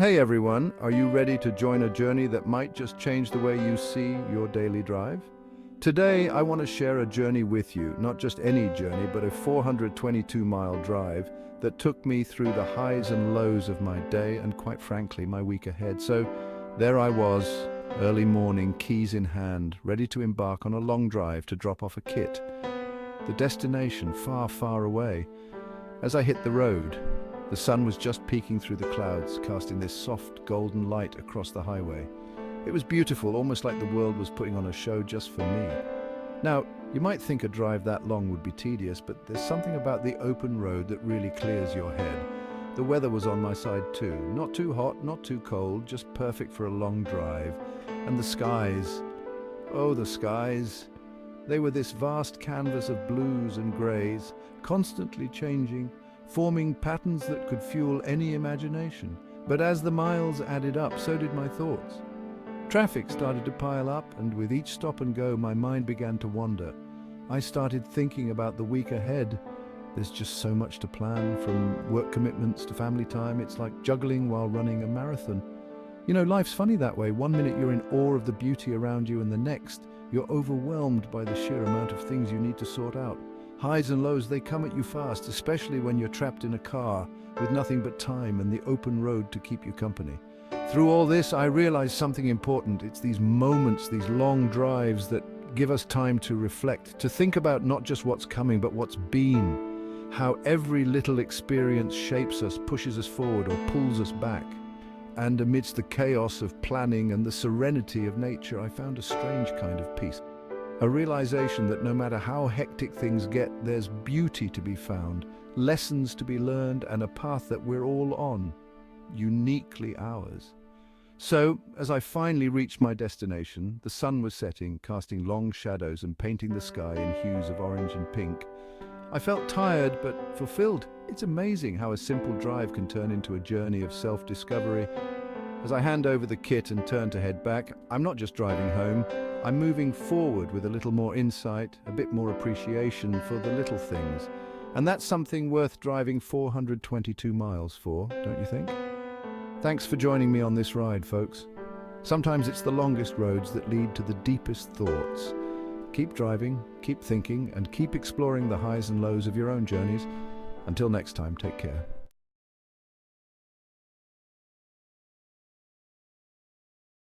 Hey everyone, are you ready to join a journey that might just change the way you see your daily drive? Today, I want to share a journey with you, not just any journey, but a 422-mile drive that took me through the highs and lows of my day and, quite frankly, my week ahead. So there I was, early morning, keys in hand, ready to embark on a long drive to drop off a kit. The destination far, far away. As I hit the road, the sun was just peeking through the clouds, casting this soft golden light across the highway. It was beautiful, almost like the world was putting on a show just for me. Now, you might think a drive that long would be tedious, but there's something about the open road that really clears your head. The weather was on my side too. Not too hot, not too cold, just perfect for a long drive. And the skies, oh, the skies. They were this vast canvas of blues and greys, constantly changing, forming patterns that could fuel any imagination. But as the miles added up, so did my thoughts. Traffic started to pile up, and with each stop and go, my mind began to wander. I started thinking about the week ahead. There's just so much to plan, from work commitments to family time. It's like juggling while running a marathon. You know, life's funny that way. One minute you're in awe of the beauty around you, and the next, you're overwhelmed by the sheer amount of things you need to sort out. Highs and lows, they come at you fast, especially when you're trapped in a car with nothing but time and the open road to keep you company. Through all this, I realized something important. It's these moments, these long drives that give us time to reflect, to think about not just what's coming, but what's been. How every little experience shapes us, pushes us forward, or pulls us back. And amidst the chaos of planning and the serenity of nature, I found a strange kind of peace. A realization that no matter how hectic things get, there's beauty to be found, lessons to be learned, and a path that we're all on, uniquely ours. So, as I finally reached my destination, the sun was setting, casting long shadows and painting the sky in hues of orange and pink. I felt tired but fulfilled. It's amazing how a simple drive can turn into a journey of self-discovery. As I hand over the kit and turn to head back, I'm not just driving home, I'm moving forward with a little more insight, a bit more appreciation for the little things. And that's something worth driving 422 miles for, don't you think? Thanks for joining me on this ride, folks. Sometimes it's the longest roads that lead to the deepest thoughts. Keep driving, keep thinking, and keep exploring the highs and lows of your own journeys. Until next time, take care.